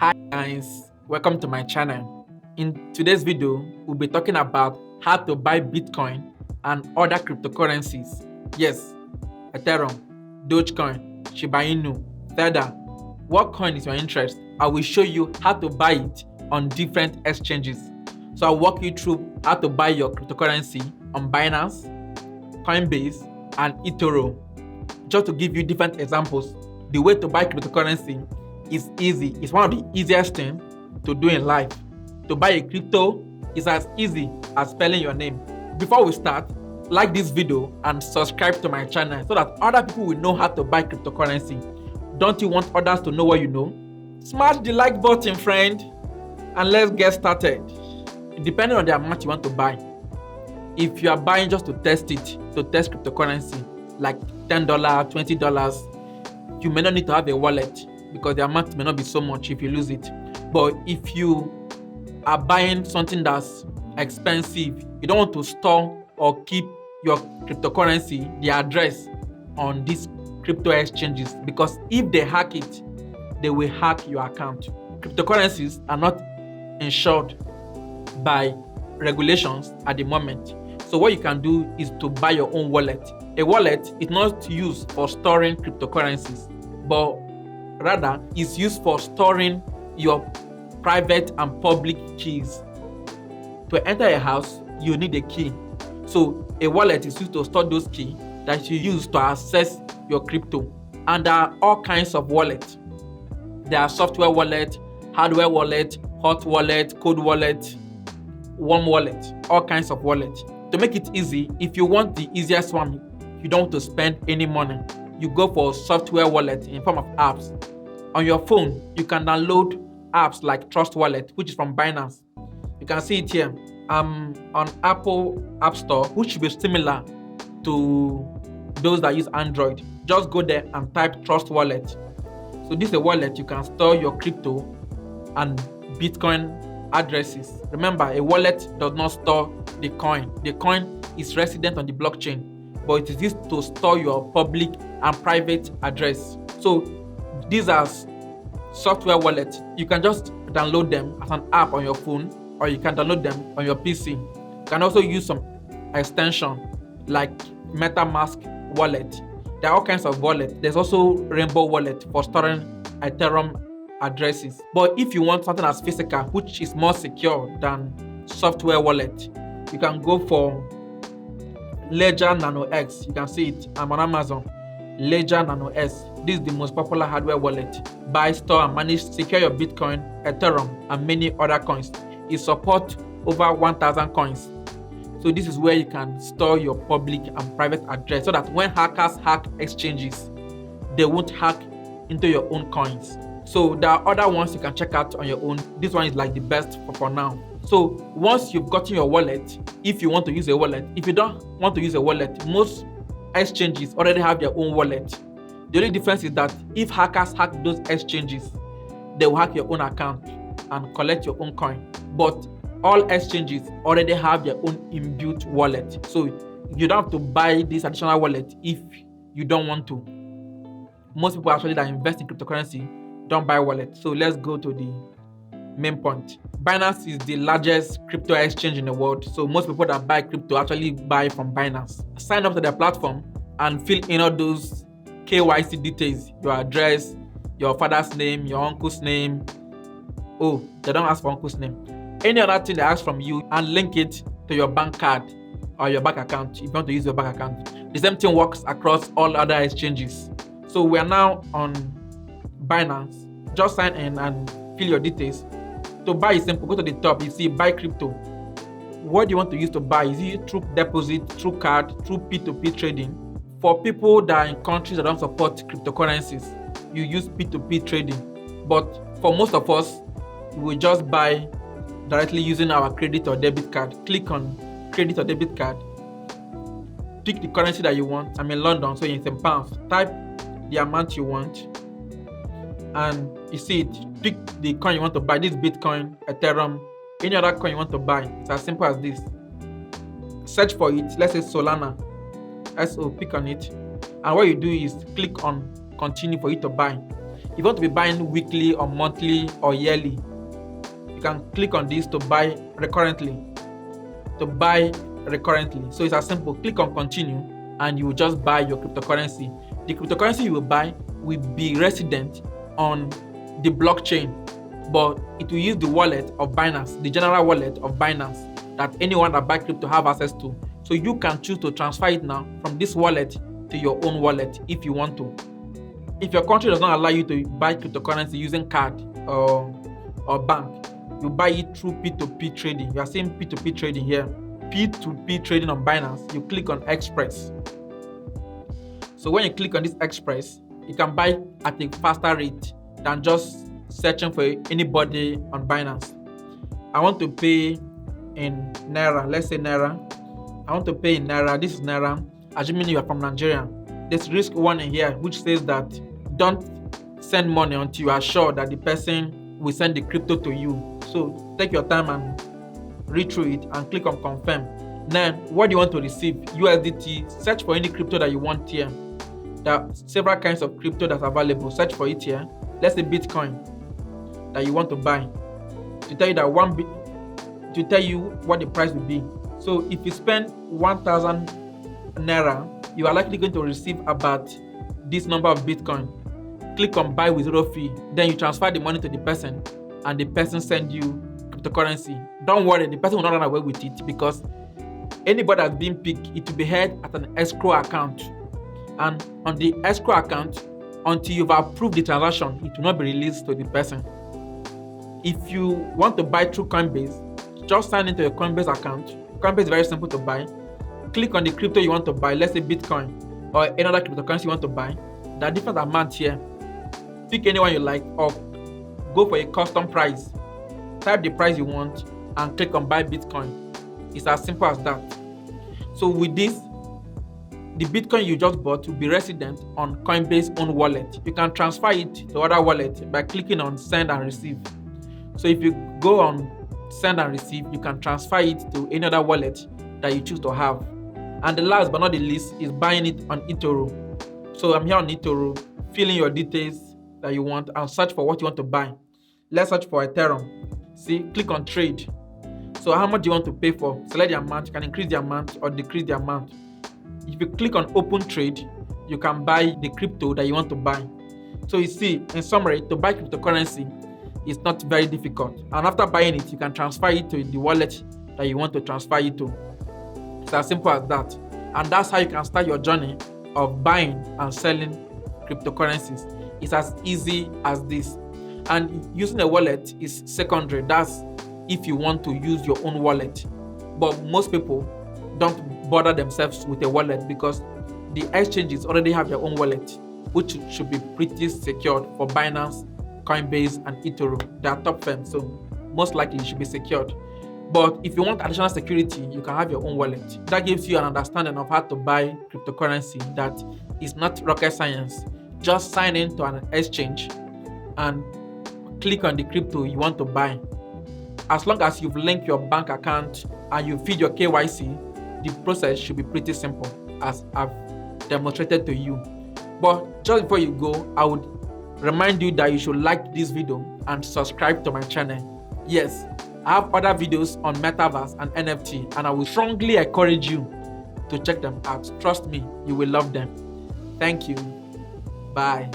Hi guys, welcome to my channel. In today's video, we'll be talking about how to buy Bitcoin and other cryptocurrencies. Yes, Ethereum, Dogecoin, Shiba Inu, Tether. What coin is your interest? I will show you how to buy it on different exchanges. So I'll walk you through how to buy your cryptocurrency on Binance, Coinbase, and eToro. Just to give you different examples, the way to buy cryptocurrency is easy. It's one of the easiest things to do in life. To buy a crypto is as easy as spelling your name. Before we start, like this video and subscribe to my channel so that other people will know how to buy cryptocurrency. Don't you want others to know what you know? Smash the like button, friend, and let's get started. Depending on the amount you want to buy. If you are buying just to test it, to test cryptocurrency, like $10, $20, you may not need to have a wallet because the amount may not be so much if you lose it. But if you are buying something that's expensive, you don't want to store or keep your cryptocurrency, the address on these crypto exchanges, because if they hack it, they will hack your account. Cryptocurrencies are not insured by regulations at the moment. So what you can do is to buy your own wallet. A wallet is not used for storing cryptocurrencies, but rather is used for storing your private and public keys. To enter a house, you need a key. So a wallet is used to store those keys that you use to access your crypto. And there are all kinds of wallets. There are software wallet, hardware wallet, hot wallet, cold wallet, warm wallet, all kinds of wallets. To make it easy, if you want the easiest one, you don't want to spend any money, you go for software wallet in form of apps. On your phone, you can download apps like Trust Wallet, which is from Binance. You can see it here. On Apple App Store, which should be similar to those that use Android. Just go there and type Trust Wallet. So this is a wallet you can store your crypto and Bitcoin addresses. Remember, a wallet does not store the coin. The coin is resident on the blockchain, but it is used to store your public and private address. So these are software wallets. You can just download them as an app on your phone, or you can download them on your PC. You can also use some extension like MetaMask wallet. There are all kinds of wallets. There's also Rainbow wallet for storing Ethereum addresses. But if you want something as physical, which is more secure than software wallet, you can go for Ledger Nano X. You can see it. I'm on Amazon. Ledger Nano S. This is the most popular hardware wallet. Buy, store, and manage secure your Bitcoin, Ethereum, and many other coins. It supports over 1,000 coins. So this is where you can store your public and private address so that when hackers hack exchanges, they won't hack into your own coins. So there are other ones you can check out on your own. This one is like the best for now. So once you've gotten your wallet, if you want to use a wallet, if you don't want to use a wallet, most exchanges already have their own wallet. The only difference is that if hackers hack those exchanges, they will hack your own account and collect your own coin. But all exchanges already have their own inbuilt wallet. So you don't have to buy this additional wallet if you don't want to. Most people actually that invest in cryptocurrency don't buy wallet. So let's go to the main point. Binance is the largest crypto exchange in the world. So most people that buy crypto actually buy from Binance. Sign up to their platform and fill in all those KYC details, your address, your father's name, your uncle's name. Oh, they don't ask for uncle's name. Any other thing they ask from you, and link it to your bank card or your bank account if you want to use your bank account. The same thing works across all other exchanges. So we are now on Binance. Just sign in and fill your details. To buy is simple. Go to the top, you see buy crypto. What do you want to use to buy? Is it through deposit, through card, through P2P trading? For people that are in countries that don't support cryptocurrencies, you use P2P trading. But for most of us, we will just buy directly using our credit or debit card. Click on credit or debit card. Pick the currency that you want. I'm in London, so it's in pounds. Type the amount you want, and you see it. Pick the coin you want to buy. This Bitcoin, Ethereum, any other coin you want to buy. It's as simple as this. Search for it. Let's say Solana. So pick on it, and what you do is click on continue for you to buy. If you want to be buying weekly or monthly or yearly, you can click on this to buy recurrently. So it's as simple. Click on continue and you will just buy your cryptocurrency. The cryptocurrency you will buy will be resident on the blockchain, but it will use the wallet of Binance, the general wallet of Binance that anyone that buy crypto have access to. So you can choose to transfer it now from this wallet to your own wallet if you want to. If your country does not allow you to buy cryptocurrency using card or bank, you buy it through P2P trading. You are seeing P2P trading here. P2P trading on Binance, you click on Express. So when you click on this Express, you can buy at a faster rate than just searching for anybody on Binance. I want to pay in Naira. Let's say Naira. I want to pay in Naira. This is Naira. Assuming you are from Nigeria. There's risk one in here which says that don't send money until you are sure that the person will send the crypto to you. So take your time and read through it and click on confirm. Then what do you want to receive? USDT. Search for any crypto that you want here. There are several kinds of crypto that's available. Search for it here. Let's say Bitcoin that you want to buy. To tell you that to tell you what the price will be. So if you spend 1,000 Naira, you are likely going to receive about this number of Bitcoin. Click on buy with zero fee. Then you transfer the money to the person and the person send you cryptocurrency. Don't worry, the person will not run away with it because anybody that's being picked, it will be held at an escrow account. And on the escrow account, until you've approved the transaction, it will not be released to the person. If you want to buy through Coinbase, just sign into your Coinbase account. Coinbase is very simple to buy. Click on the crypto you want to buy, let's say Bitcoin or any other cryptocurrency you want to buy. There are different amounts here. Pick anyone you like or go for a custom price. Type the price you want and click on buy Bitcoin. It's as simple as that. So with this, the Bitcoin you just bought will be resident on Coinbase own wallet. You can transfer it to other wallet by clicking on send and receive. So if you go on send and receive, you can transfer it to any other wallet that you choose to have. And the last but not the least is buying it on eToro. So I'm here on eToro, fill in your details that you want and search for what you want to buy. Let's search for Ethereum. See, click on trade. So how much do you want to pay for? Select the amount. You can increase the amount or decrease the amount. If you click on open trade, you can buy the crypto that you want to buy. So you see, in summary, to buy cryptocurrency is not very difficult. And after buying it, you can transfer it to the wallet that you want to transfer it to. It's as simple as that. And that's how you can start your journey of buying and selling cryptocurrencies. It's as easy as this. And using a wallet is secondary. That's if you want to use your own wallet. But most people don't bother themselves with a wallet because the exchanges already have their own wallet, which should be pretty secured for Binance, Coinbase, and eToro. They are top firms, so most likely it should be secured. But if you want additional security, you can have your own wallet. That gives you an understanding of how to buy cryptocurrency that is not rocket science. Just sign into an exchange and click on the crypto you want to buy. As long as you've linked your bank account and you feed your KYC, the process should be pretty simple as I've demonstrated to you. But just before you go, I would remind you that you should like this video and subscribe to my channel. Yes, I have other videos on Metaverse and NFT, and I will strongly encourage you to check them out. Trust me, you will love them. Thank you. Bye.